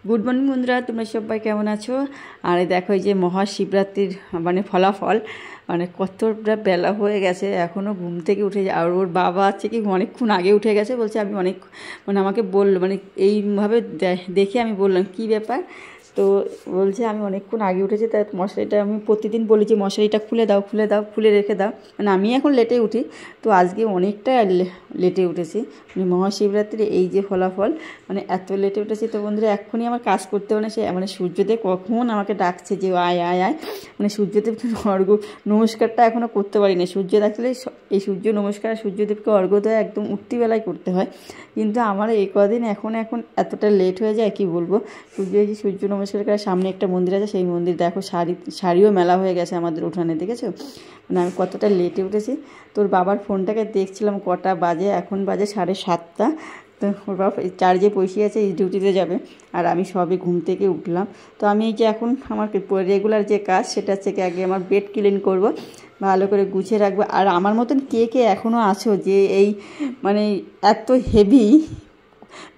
Good morning বন্ধুরা, তোমরা সবাই কেমন আছো? আর দেখো এই যে মহাশিবরাত্রির মানে ফলাফল, মানে কতটা বেলা হয়ে গেছে, এখনও ঘুম থেকে উঠে যায়। আর ওর বাবা আছে কি অনেকক্ষণ আগে উঠে গেছে, বলছে আমি অনেক মানে আমাকে বললো, মানে এইভাবে দেখে আমি বললাম কী ব্যাপার, তো বলছে আমি অনেকক্ষণ আগে উঠেছি, তাই মশারিটা আমি প্রতিদিন বলি যে মশারিটা খুলে দাও খুলে দাও খুলে রেখে দাও, মানে আমি এখন লেটে উঠি, তো আজকে অনেকটা লেটে উঠেছি। মানে মহাশিবরাত্রির এই যে ফলাফল, মানে এত লেটে উঠেছি। তো বন্ধুরা এক্ষুনি আমার কাজ করতে হবে না, সে মানে সূর্যদেব কখন আমাকে ডাকছে যে আয় আয় আয়, মানে সূর্যদেবকে অর্ঘ্য নমস্কারটা এখনও করতে পারি না। সূর্য ডাকলে এই সূর্য নমস্কার সূর্যদেবকে অর্ঘ্য দেওয়া একদম উঠতিবেলায় করতে হয়, কিন্তু আমার এই কদিন এখন এতটা লেট হয়ে যায় কি বলবো। সূর্য নমস্কার করার সামনে একটা মন্দির আছে, সেই মন্দির দেখো শাড়িও মেলা হয়ে গেছে আমাদের উঠানে, দেখেছো? মানে আমি কতটা লেটে উঠেছি। তোর বাবার ফোনটাকে দেখছিলাম কটা বাজে, এখন বাজে 7:30। তো ওর বাবা চার্জে বসিয়ে আছে, ডিউটিতে যাবে, আর আমি সবে ঘুম থেকে উঠলাম। তো আমি এই যে এখন আমার রেগুলার যে কাজ সেটা হচ্ছে কি, আগে আমার বেড ক্লিন করব, ভালো করে গুছিয়ে রাখবো। আর আমার মতন কে কে এখনও আছো যে এই মানে এত হেভি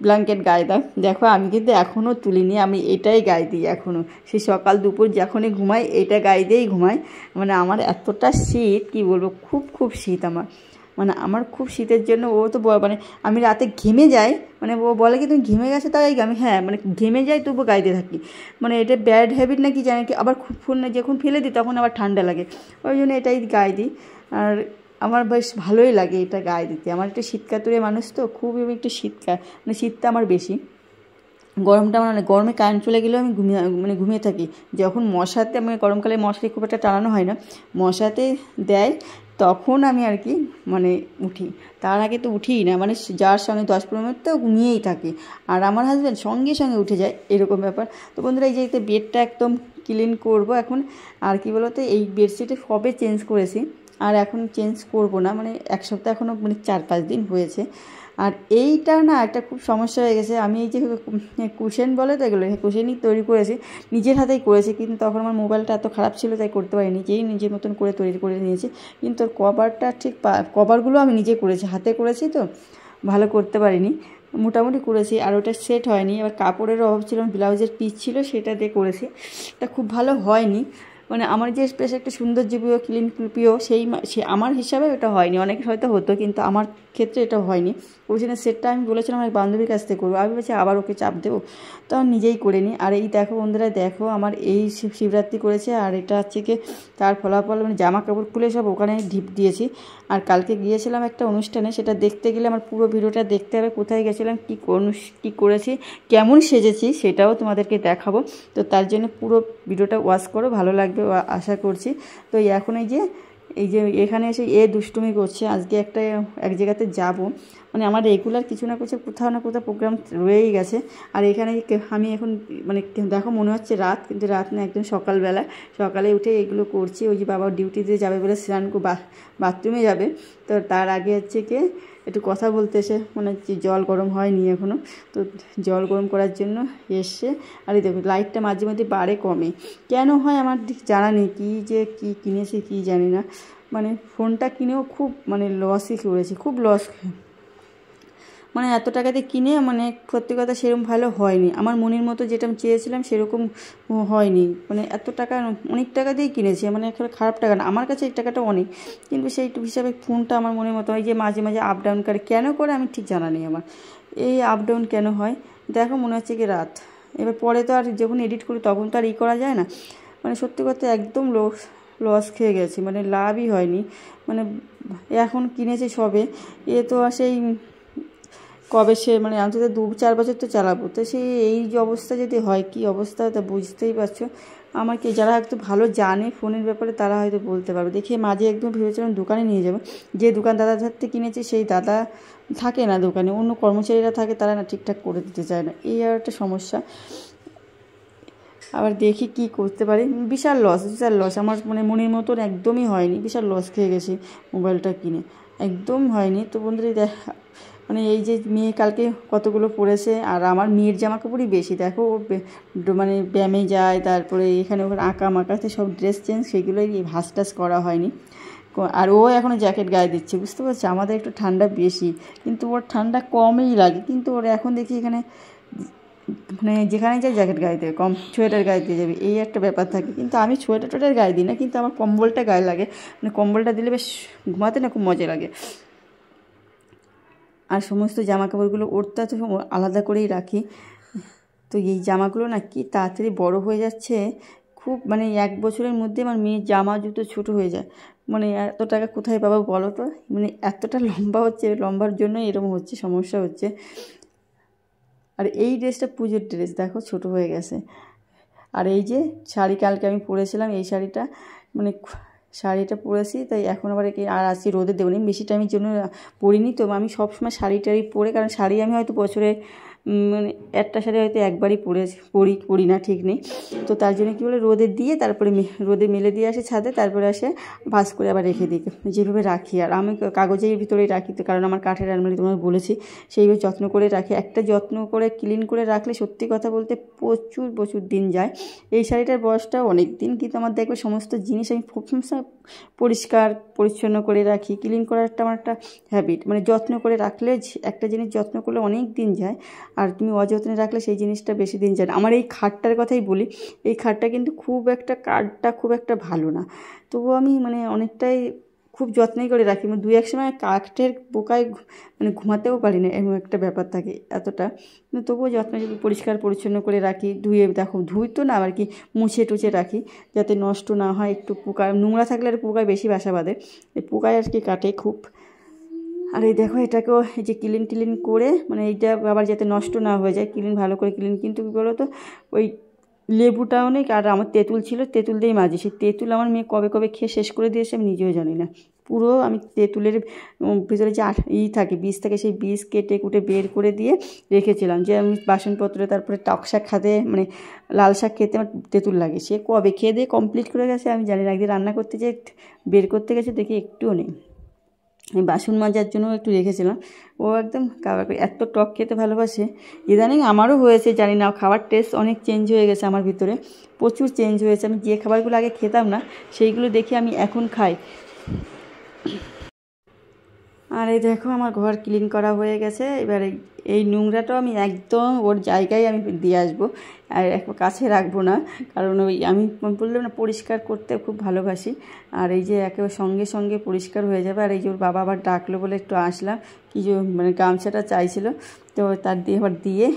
ব্ল্যাঙ্কেট গায়ে দাও? দেখো আমি কিন্তু এখনও তুলিনি, আমি এটাই গায়ে দিই এখনও, সেই সকাল দুপুর যখনই ঘুমাই এটা গায়ে দিয়েই ঘুমাই। মানে আমার এতটা শীত কি বলবো, খুব খুব শীত আমার, মানে আমার খুব শীতের জন্য ও তো মানে আমি রাতে ঘেমে যাই, মানে ও বলে কি তুমি ঘেমে গেছো তাই আমি, হ্যাঁ মানে ঘেমে যাই তবু গায়ে দিয়ে থাকি, মানে এটা ব্যাড হ্যাবিট নাকি জানি কি। আবার খুব ফোন যখন ফেলে দিই তখন আবার ঠান্ডা লাগে, ওই জন্য এটাই গায়ে দিই। আর আমার বেশ ভালোই লাগে এটা গায়ে দিতে, আমার একটু শীতকাতুরে মানুষ তো, খুবই একটু মানে শীতটা আমার বেশি, গরমটা আমার মানে গরমে কারেন্ট চলে গেলেও আমি ঘুমিয়ে থাকি। যখন মশাতে আমি গরমকালে মশারি খুব একটা টানানো হয় না, মশাতে দেয় তখন আমি আর কি মানে উঠি, তার আগে তো উঠিই না, মানে যার সঙ্গে 10-15 মিনিট তো ঘুমিয়েই থাকি। আর আমার হাজব্যান্ড সঙ্গে সঙ্গে উঠে যায়, এরকম ব্যাপার। তো বন্ধুরা এই যে বেডটা একদম ক্লিন করব এখন। আর কি বলতো, এই বেডশিটে সবে চেঞ্জ করেছি, আর এখন চেঞ্জ করব না, মানে এক সপ্তাহ এখনও মানে 4-5 দিন হয়েছে। আর এইটা না একটা খুব সমস্যা হয়ে গেছে, আমি এই যে কুশন বলে তো এগুলো, কুশনই তৈরি করেছি, নিজের হাতেই করেছি, কিন্তু তখন আমার মোবাইলটা এত খারাপ ছিল তাই করতে পারিনি, নিজের মতন করে তৈরি করে নিয়েছি। কিন্তু ওর কভারটা ঠিক কভারগুলো আমি নিজে করেছি, হাতে করেছি তো ভালো করতে পারিনি, মোটামুটি করেছি। আর ওটা সেট হয়নি, এবার কাপড়ের অভাব ছিল, ব্লাউজের পিস ছিল সেটা দিয়ে করেছি, তা খুব ভালো হয়নি। মানে আমার যে বেশ একটা সৌন্দর্যপ্রিয় ক্লিন প্রিয় সে আমার হিসাবে ওটা হয়নি, অনেকের হয়তো হতো কিন্তু আমার ক্ষেত্রে এটা হয়নি। ওই জন্য সেটটা আমি বলেছিলাম আমার বান্ধবীর কাছ থেকে করবো, আমি বলছি আবার ওকে চাপ দেবো, তো আমি নিজেই করে নিই। আর এই দেখো বন্ধুরা, দেখো আমার এই শিবরাত্রি করেছে, আর এটা হচ্ছে কি তার ফলাফল, মানে জামা কাপড় খুলে সব ওখানে ঢিপ দিয়েছি। আর কালকে গিয়েছিলাম একটা অনুষ্ঠানে, সেটা দেখতে গেলে আমার পুরো ভিডিওটা দেখতে হবে, কোথায় গেছিলাম, কী করেছি, কেমন সেজেছি সেটাও তোমাদেরকে দেখাবো। তো তার জন্য পুরো ভিডিওটা ওয়াচ করো, ভালো লাগবে আশা করছি। তো এখন এই যে এখানে এসে দুষ্টুমি করছে, আজকে এক জায়গাতে যাব, মানে আমার রেগুলার কিছু না কিছু কোথাও না কোথাও প্রোগ্রাম রয়েই গেছে। আর এখানে আমি এখন মানে দেখো মনে হচ্ছে রাত, কিন্তু রাত না, একদম সকালে উঠে এগুলো করছি। ওই যে বাবা ডিউটিতে যাবে বলে স্নান বাথরুমে যাবে, তো তার আগে হচ্ছে কি একটু কথা বলতে এসে মনে হচ্ছে জল গরম হয়নি এখনও, তো জল গরম করার জন্য এসছে। আর এই দেখো লাইটটা মাঝে মধ্যে বাড়ে কমে, কেন হয় আমার ঠিক জানা নেই, কী কিনেছি কী জানি না, মানে ফোনটা কিনেও খুব মানে লসই করেছি, খুব লস, মানে এত টাকা দিয়ে কিনে মানে সত্যি কথা সেরকম ভালো হয়নি, আমার মনের মতো যেটা আমি চেয়েছিলাম সেরকম হয়নি। মানে এত টাকা, অনেক টাকা দিয়ে কিনেছি, মানে একটা খারাপ টাকা না, আমার কাছে এই টাকাটা অনেক, কিন্তু সেই হিসাবে ফোনটা আমার মনের মতো হয় যে মাঝে মাঝে আপ ডাউন করে, কেন করে আমি ঠিক জানা নেই আমার, এই আপ ডাউন কেন হয়। দেখো মনে হচ্ছে কি রাত, এবার পরে তো আর যখন এডিট করি তখন তো আর করা যায় না, মানে সত্যি কথা একদম লস খেয়ে গেছি, মানে লাভই হয়নি। মানে এখন কিনেছি সবে, তো সেই কবে সে মানে অন্তত 2-4 বছর তো চালাবো, তো এই যে অবস্থা যদি হয়, কি অবস্থা তা বুঝতেই পারছো। আমাকে যারা একটু ভালো জানে ফোনের ব্যাপারে তারা হয়তো বলতে পারবে। দেখে মাঝে একদম ভেবেছিলাম দোকানে নিয়ে যাবো, যে দাদার হাতে কিনেছি সেই দাদা থাকে না দোকানে, অন্য কর্মচারীরা থাকে, তারা না ঠিকঠাক করে দিতে চায় না, এই আর একটা সমস্যা। আবার দেখি কি করতে পারি, বিশাল লস আমার, মানে মনের মতন একদমই হয়নি, বিশাল লস খেয়ে গেছি মোবাইলটা কিনে, একদম হয়নি। তো বন্ধুরা মানে এই যে মেয়ে কালকে কতগুলো পরেছে, আর আমার মেয়ের জামা কাপড়ই বেশি, দেখো ও মানে ব্যায়ামে যায়, তারপরে এখানে ওখানে আঁকা মাকাতে সব ড্রেস চেঞ্জ, সেগুলোই ভাঁজ টাজ করা হয়নি। আর ও এখনও জ্যাকেট গায়ে দিচ্ছে, বুঝতে পারছি আমাদের একটু ঠান্ডা বেশি, কিন্তু ওর ঠান্ডা কমই লাগে, কিন্তু ওর এখন দেখি এখানে মানে যেখানে যাই জ্যাকেট গায়ে দেবে, সোয়েটার গায়ে দিয়ে যাবে, এই একটা ব্যাপার থাকে। কিন্তু আমি সোয়েটার টোয়েটার গায়ে দিই না, কিন্তু আমার কম্বলটা গায়ে লাগে, মানে কম্বলটা দিলে বেশ ঘুমাতে না খুব মজা লাগে। আর সমস্ত জামা কাপড়গুলো ওরটা তো আলাদা করেই রাখি। তো এই জামাগুলো না কি তাড়াতাড়ি বড় হয়ে যাচ্ছে, খুব মানে 1 বছরের মধ্যে আমার মেয়ের জামা জুতো ছোটো হয়ে যায়। মানে এত টাকা কোথায় পাবো বলো তো, মানে এতটা লম্বা হচ্ছে, লম্বার জন্য এরকম হচ্ছে, সমস্যা হচ্ছে। আর এই ড্রেসটা পুজোর ড্রেস, দেখো ছোট হয়ে গেছে। আর এই যে শাড়ি কালকে আমি পরেছিলাম, এই শাড়িটা মানে শাড়িটা পরেছি, তাই এখন আবার আর আজকে রোদে দেবো নি, বেশি টাইমের জন্য পরিনি। তো আমি সবসময় শাড়ি টাড়ি পরে, কারণ শাড়ি আমি হয়তো বছরে মানে একটা শাড়ি হয়তো একবারই পরি না, ঠিক নেই। তো তার জন্য কী বলে রোদে দিয়ে তারপরে রোদে মেলে দিয়ে আসে ছাদে, তারপরে আসে ভাঁজ করে আবার রেখে দিই, যেভাবে রাখি। আর আমি কাগজের ভিতরেই রাখি, তো কারণ আমার কাঠের আলমারি তোমার বলেছি, সেইভাবে যত্ন করে রাখি। একটা যত্ন করে ক্লিন করে রাখলে সত্যি কথা বলতে প্রচুর প্রচুর দিন যায়। এই শাড়িটার বয়সটাও অনেক দিন, কিন্তু আমার দেখবে সমস্ত জিনিস আমি সবসময় পরিষ্কার পরিচ্ছন্ন করে রাখি। ক্লিন করার আমার একটা হ্যাবিট, মানে যত্ন করে রাখলে একটা জিনিস যত্ন করলে অনেক দিন যায়, আর তুমি অযত্নে রাখলে সেই জিনিসটা বেশি দিন যায় না। আমার এই খাটটার কথাই বলি, এই খাটটা কিন্তু কাঠটা খুব একটা ভালো না, তবুও আমি মানে অনেকটাই খুব যত্নই করে রাখি। মানে 2-1 সময় কাঠের পোকায় মানে ঘুমাতেও পারি না, এমন একটা ব্যাপার থাকে এতটা, কিন্তু তবুও যত্ন পরিষ্কার পরিচ্ছন্ন করে রাখি। ধুই তো না আর কি, মুছে টুছে রাখি যাতে নষ্ট না হয়। একটু পোকা নোংরা থাকলে আর পোকায় বেশি বাসা বাঁধে, এই পোকায় আর কি কাটে খুব। আর এই দেখো এটাকেও এই যে ক্লিন করে, মানে এইটা আবার যাতে নষ্ট না হয়ে যায়, ভালো করে ক্লিন। কিন্তু কী বলো তো, ওই লেবুটাও নেই, আর আমার তেঁতুল ছিল, তেঁতুল দিয়েই মাজি। সেই তেঁতুল আমার মেয়ে কবে খেয়ে শেষ করে দিয়েছে আমি নিজেও জানি না। পুরো আমি তেঁতুলের ভিতরে যে থাকে বীজ থাকে, সেই বীজ কেটে কুটে বের করে দিয়ে রেখেছিলাম, যে আমি বাসনপত্রে তারপরে টক শাক খেতে মানে লাল শাক খেতে আমার তেঁতুল লাগে। সে কবে খেয়ে দিয়ে কমপ্লিট করে গেছে আমি জানি না। একদিন রান্না করতে যেয়ে বের করতে গেছে, দেখি একটুও নেই। আমি বাসন মাজার জন্য একটু রেখেছিলাম, ও একদম এত টক খেতে ভালোবাসে। ইদানিং আমারও হয়েছে, জানি না, খাবার টেস্ট অনেক চেঞ্জ হয়ে গেছে আমার ভিতরে, প্রচুর চেঞ্জ হয়েছে। আমি যে খাবারগুলো আগে খেতাম না সেইগুলো দেখে আমি এখন খাই। আর এই দেখো আমার ঘর ক্লিন করা হয়ে গেছে। এবার এই নোংরাটাও আমি একদম ওর জায়গায় আমি দিয়ে আসবো, আর কাছে রাখবো না, কারণ ওই আমি বললাম না পরিষ্কার করতে খুব ভালোবাসি। আর এই যে একেবারে সঙ্গে পরিষ্কার হয়ে যাবে। আর এই যে ওর বাবা আবার ডাকলো বলে একটু আসলাম, কি যে মানে গামছাটা চাইছিল, তো তার দিয়ে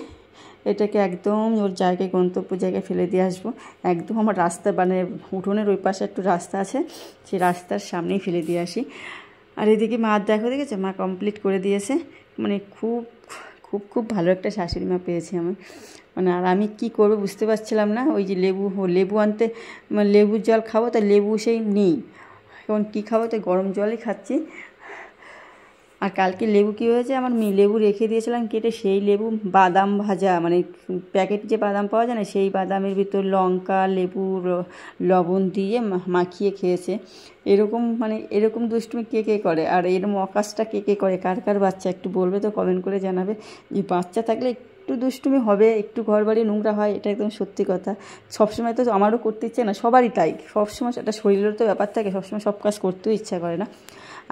এটাকে একদম ওর জায়গায় গন্তব্য জায়গায় ফেলে দিয়ে আসবো। একদম আমার রাস্তা মানে উঠোনের ওই পাশে একটু রাস্তা আছে, সেই রাস্তার সামনেই ফেলে দিয়ে আসি। আর এদিকে মা দেখেছে, মা কমপ্লিট করে দিয়েছে। মানে খুব ভালো একটা শাশুড়ি মা পেয়েছি আমি। মানে আর আমি কি করবো বুঝতে পারছিলাম না। ওই যে লেবু আনতে, মানে লেবুর জল খাবো, তাই লেবু সেই নেই, এখন কী খাবো, তাই গরম জলই খাচ্ছি। আর কালকে লেবু কী হয়েছে, আমার লেবু রেখে দিয়েছিলাম কেটে, সেই লেবু বাদাম ভাজা, মানে প্যাকেট যে বাদাম পাওয়া যায় না, সেই বাদামের ভিতর লঙ্কা লেবু লবণ দিয়ে মাখিয়ে খেয়েছে। এরকম দুষ্টুমি কে করে, আর এরকম অকাশটা কে করে, কার বাচ্চা একটু বলবে তো, কমেন্ট করে জানাবে। যে বাচ্চা থাকলে একটু দুষ্টুমি হবে, একটু ঘর বাড়ি নোংরা হয়, এটা একদম সত্যি কথা। সবসময় তো আমারও করতে ইচ্ছে না, সবারই তাই, সবসময় একটা শরীরের তো ব্যাপার থাকে, সবসময় সব কাজ করতেও ইচ্ছা করে না।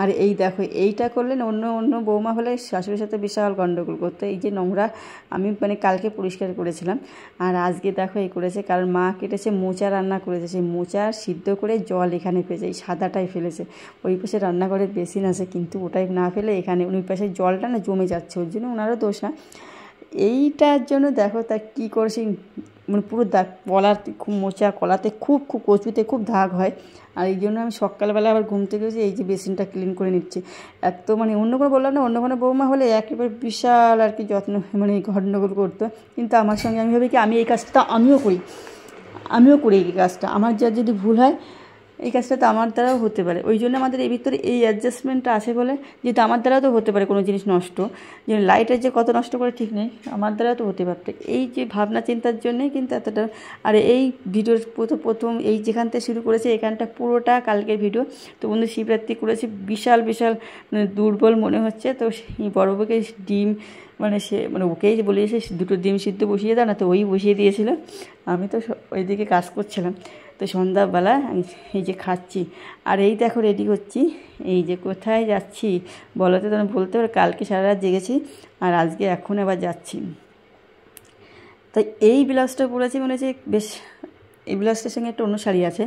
আর এই দেখো এইটা করলে না, অন্য বৌমা হলে শাশুড়ির সাথে বিশাল গণ্ডগোল করতো। এই যে নোংরা আমি মানে কালকে পরিষ্কার করেছিলাম, আর আজকে দেখো এই করেছে, কারণ মা কেটেছে মোচা রান্না করেছে, সেই মোচা সিদ্ধ করে জল এখানে ফেলেছে, এই সাদাটাই ফেলেছে। ওই পাশে রান্নাঘরের বেসিন আছে, কিন্তু ওটাই না ফেলে এখানে ওই পাশে জলটা না জমে যাচ্ছে, ওর জন্য ওনারও দোষ না। এইটার জন্য দেখো তা কী করছি, মানে পুরো দাগ খুব মোচা কলাতে খুব কচুতে খুব দাগ হয়। আর এই জন্য আমি সকালবেলা আবার ঘুম থেকে এসে এই যে বেসিনটা ক্লিন করে নিচ্ছি। এত মানে অন্য কোনো বললাম না, অন্য কোনো বৌমা হলে একেবারে বিশাল আর কি যত্ন মানে গণ্ডগোল করতো, কিন্তু আমার সঙ্গে আমি ভাবি কি আমি এই কাজটা আমিও করি এই কাজটা, আমার যদি ভুল হয় এই কাজটা তো আমার দ্বারাও হতে পারে। ওই জন্য আমাদের এই ভিতরে এই অ্যাডজাস্টমেন্টটা আছে বলে, যেহেতু আমার দ্বারাও তো হতে পারে কোনো জিনিস নষ্ট, যে লাইটের যে কত নষ্ট করে ঠিক নেই, আমার দ্বারাও তো হতে পারত। এই যে ভাবনা চিন্তার জন্যই কিন্তু এতটা। আর এই ভিডিওর প্রথম এই যেখান থেকে শুরু করেছে এখানটা পুরোটা কালকের ভিডিও। তো বন্ধু শিবরাত্রি করেছি, বিশাল মানে দুর্বল মনে হচ্ছে। তো সেই বড়বাবুকে ডিম মানে ওকেই বলিয়েছে 2টো ডিম সিদ্ধ বসিয়ে দাও না, তো ওই বসিয়ে দিয়েছিল, আমি তো ওইদিকে কাজ করছিলাম। তো সন্ধ্যাবেলা আমি এই যে খাচ্ছি, আর এই দেখো রেডি হচ্ছি। এই যে কোথায় যাচ্ছি বলো তো, বলতে পারো কালকে সারা রাত জেগেছি, আর আজকে এখন আবার যাচ্ছি। তাই এই ব্লাউজটা পরেছি, মনে হচ্ছে বেশ এই ব্লাউজটার সঙ্গে একটা অন্য শাড়ি আছে,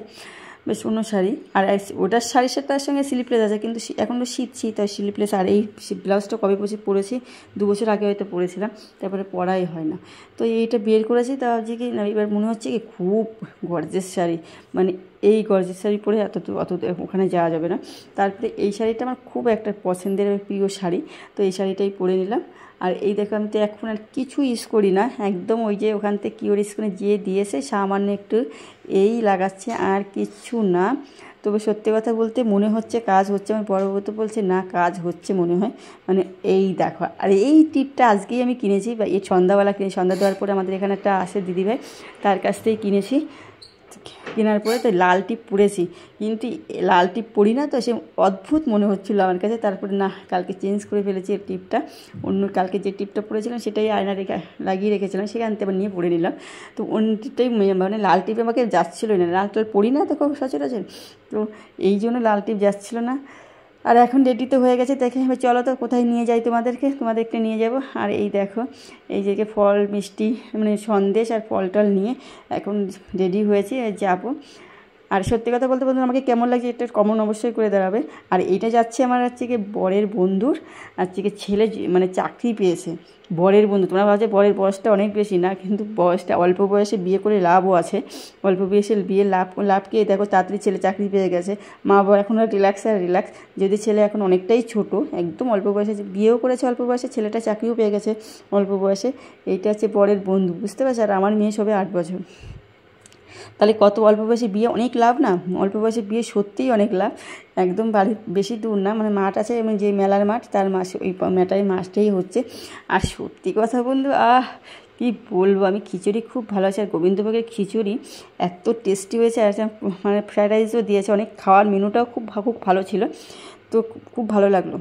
বেশ অন্য শাড়ি, আর ওটার শাড়ির সাথে সঙ্গে স্লিপলেস আছে, কিন্তু এখন তো শীত তাই স্লিপলেস। আর এই ব্লাউজটা কবে পরেছি 2 বছর আগে হয়তো পরেছিলাম, তারপরে পরাই হয় না। তো এইটা বের করেছি, তা ভাবছি কি না এবার মনে হচ্ছে কি খুব গর্জেস শাড়ি, মানে এই গর্জেস শাড়ি পরে অত ওখানে যাওয়া যাবে না। তারপরে এই শাড়িটা আমার খুব একটা পছন্দের প্রিয় শাড়ি, তো এই শাড়িটাই পরে নিলাম। আর এই দেখো আমি তো এখন আর কিছু ইউজ করি না, একদম ওই যে ওখান থেকে কিওর স্কিনে যে দিয়েছে সামান্য একটু এই লাগাচ্ছে, আর কিছু না। তবে সত্যি কথা বলতে মনে হচ্ছে কাজ হচ্ছে, আমার বড় বউ তো বলছে না কাজ হচ্ছে মনে হয়। মানে এই দেখো, আর এই টিপটা আজকেই আমি কিনেছি, বা এই সন্ধ্যাবেলা সন্ধ্যা দেওয়ার পরে আমাদের এখানে একটা আসে দিদিভাই, তার কাছ থেকেই কিনেছি। কেনার পরে তো লাল টিপ পরেছি, কিন্তু লাল টিপ পরি না, তো সে অদ্ভুত মনে হচ্ছিলো আমার কাছে। তারপরে না, কালকে চেঞ্জ করে ফেলেছি এই টিপটা, অন্য কালকে যে টিপটা পরেছিলাম সেটাই আয়না লাগিয়ে রেখেছিলাম, সেখান থেকে আবার নিয়ে পরে নিলাম। তো অন্য টিপটাই মানে লাল টিপে আমাকে যাচ্ছিলোই না, লাল টাল পরি না তো খুব সচরাচর, তো এই জন্য লাল টিপ যাচ্ছিলো না। আর এখন রেডি তো হয়ে গেছে, দেখে চলো তো কোথায় নিয়ে যাই তোমাদেরকে নিয়ে যাব। আর এই দেখো এই যে ফল মিষ্টি মানে সন্দেশ আর ফল টল নিয়ে এখন রেডি হয়েছি, যাব। আর সত্যি কথা বলতে বন্ধুরা আমাকে কেমন লাগছে একটা কমেন্ট অবশ্যই করে দাঁড়াবে। আর এইটা যাচ্ছে আমার হচ্ছে কি বরের বন্ধুর হচ্ছে কি ছেলে মানে চাকরি পেয়েছে, বরের বন্ধু। তোমরা ভাবছো বরের বয়সটা অনেক বেশি না, কিন্তু বয়সটা অল্প বয়সে বিয়ে করে লাভও আছে, অল্প বয়সে বিয়ে লাভকে দেখো তাড়াতাড়ি ছেলে চাকরি পেয়ে গেছে, মা বাবা এখন আর রিল্যাক্স। যদি ছেলে এখন অনেকটাই ছোট, একদম অল্প বয়সে বিয়েও করেছে, অল্প বয়সে ছেলেটা চাকরিও পেয়ে গেছে অল্প বয়সে। এইটা হচ্ছে বরের বন্ধু, বুঝতে পারছো। আর আমার মেয়ে সবে 8 বছর, তাহলে কত অল্প বয়সে বিয়ে, অনেক লাভ না? অল্প বয়সে বিয়ে সত্যিই অনেক লাভ। একদম বাড়ির বেশি দূর না, মানে মাঠ আছে এবং যে মেলার মাঠ তার মাসে ওই মাছটাই হচ্ছে। আর সত্যি কথা বন্ধু কী বলবো, আমি খিচুড়ি খুব ভালো আছে, আর গোবিন্দভোগের খিচুড়ি এত টেস্টি হয়েছে, আর মানে ফ্রাইড রাইসও দিয়েছে, অনেক খাওয়ার মেনুটাও খুব ভালো ছিল, তো খুব ভালো লাগলো।